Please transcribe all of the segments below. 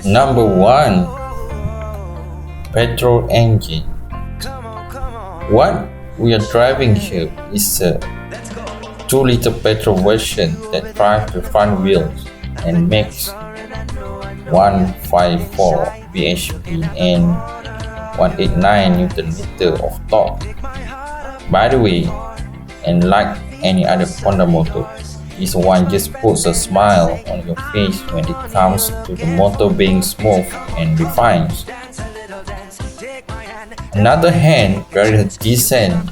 Number 1. Petrol engine. What we are driving here is a 2-liter petrol version that drives the front wheels and makes 154 bhp and 189 Nm of torque. By the way, and like any other Honda motor, this one just puts a smile on your face when it comes to the motor being smooth and refined. Another hand, there is a decent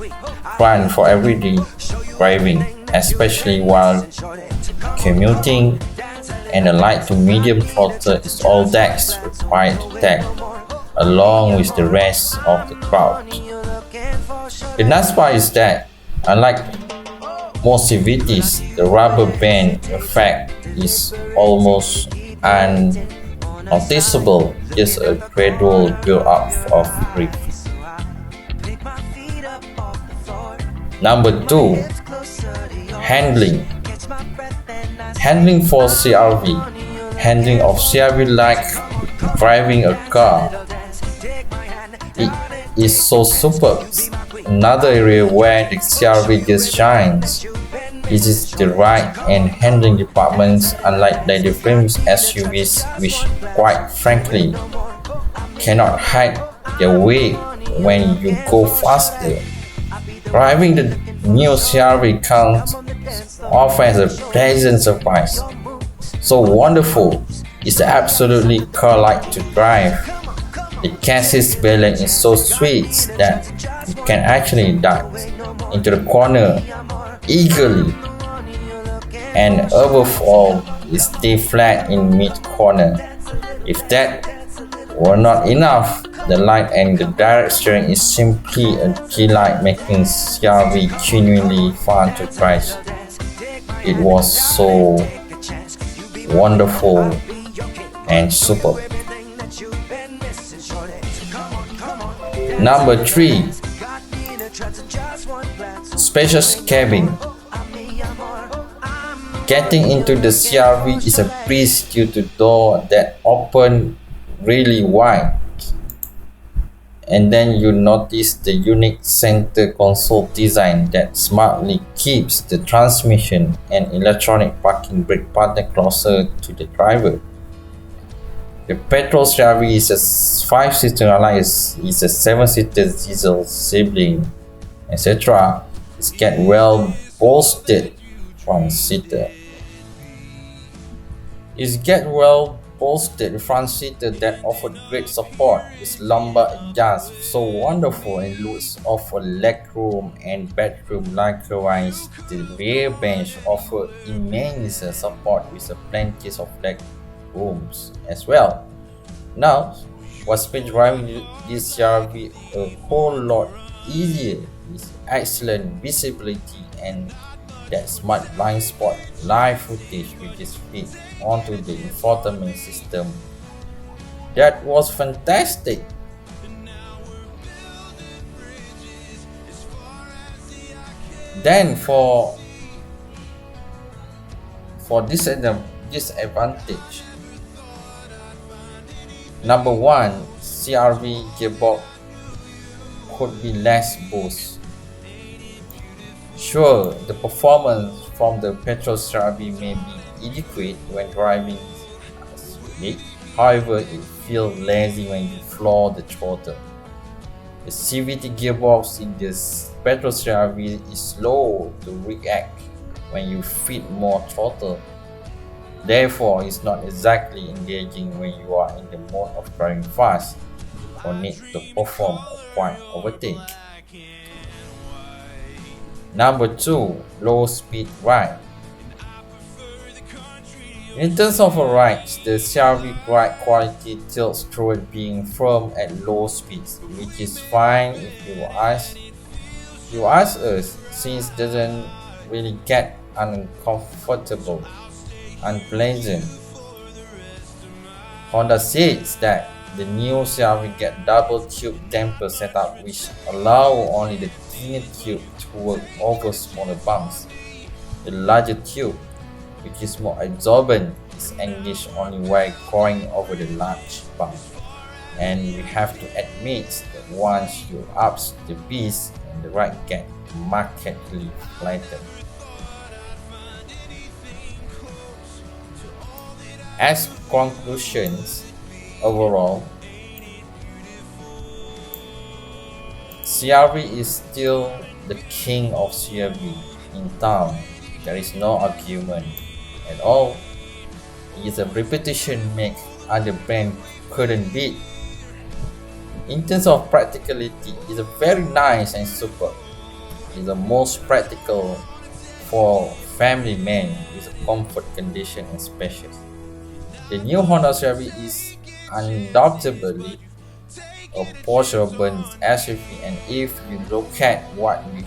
front for everyday driving, especially while commuting, and a light to medium throttle is all that's required to tag along with the rest of the crowd. The nice part is that, unlike most CVTs, the rubber band effect is almost unnoticeable, just a gradual build-up of grip. Number 2. Handling. Handling for CRV. Handling of CRV like driving a car. It is so superb. Another area where the CRV just shines. This is the ride and handling departments, unlike the frames SUVs, which quite frankly cannot hide their weight when you go faster. Driving the new CRV comes off as a pleasant surprise. So wonderful, it's absolutely car-like to drive. The chassis balance is so sweet that you can actually dive into the corner eagerly, and above all, it stays flat in mid-corner. If that were not enough, the light and the direct steering is simply a delight, making CRV genuinely fun to drive. It was so wonderful and superb. Number 3. Spacious cabin. Getting into the CRV is a breeze due to doors that open really wide. And then you notice the unique center console design that smartly keeps the transmission and electronic parking brake partner closer to the driver. The petrol CRV is a 5-seater, unlike it's a 7-seater diesel sibling, etc. It's got well bolstered front seater. That offered great support. Its lumbar adjusts so wonderful and looks offer legroom and bedroom. Likewise, the rear bench offer immense support with plenty of leg rooms as well. Now, what's made driving this CRV a whole lot easier is excellent visibility and that smart blind spot live footage which is fed onto the infotainment system. That was fantastic. Then for disadvantage. Number 1, CRV gearbox could be less boost. Sure, the performance from the petrol CRV may be adequate when driving speed. However, it feels lazy when you floor the throttle. The CVT gearbox in this petrol CRV is slow to react when you feed more throttle. Therefore, it's not exactly engaging when you are in the mode of driving fast or need to perform a quick overtake. Number 2, low speed ride. In terms of rides, the CRV ride quality tilts toward being firm at low speeds, which is fine if you ask us, since it doesn't really get uncomfortable, unpleasant. Honda says that the new CRV get double tube damper setup, which allow only the thinner tube to work over smaller bumps. The larger tube, which is more absorbent, is engaged only while going over the large bump. And you have to admit that once you up the beast and the ride get markedly flattened. As conclusions, overall, CRV is still the king of CRV in town. There is no argument at all. It is a reputation make other brand couldn't beat. In terms of practicality, it's a very nice and super. It's the most practical for family men with a comfort condition and spacious. The new Honda CR-V is undoubtedly a Porsche urban SUV, and if you look at what we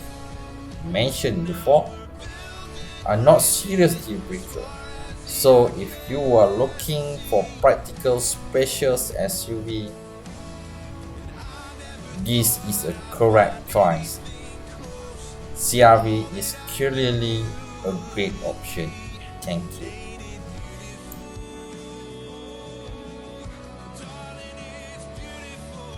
mentioned before, are not serious deal breaker. So if you are looking for practical spacious SUV, this is a correct choice. CRV is clearly a great option. Thank you.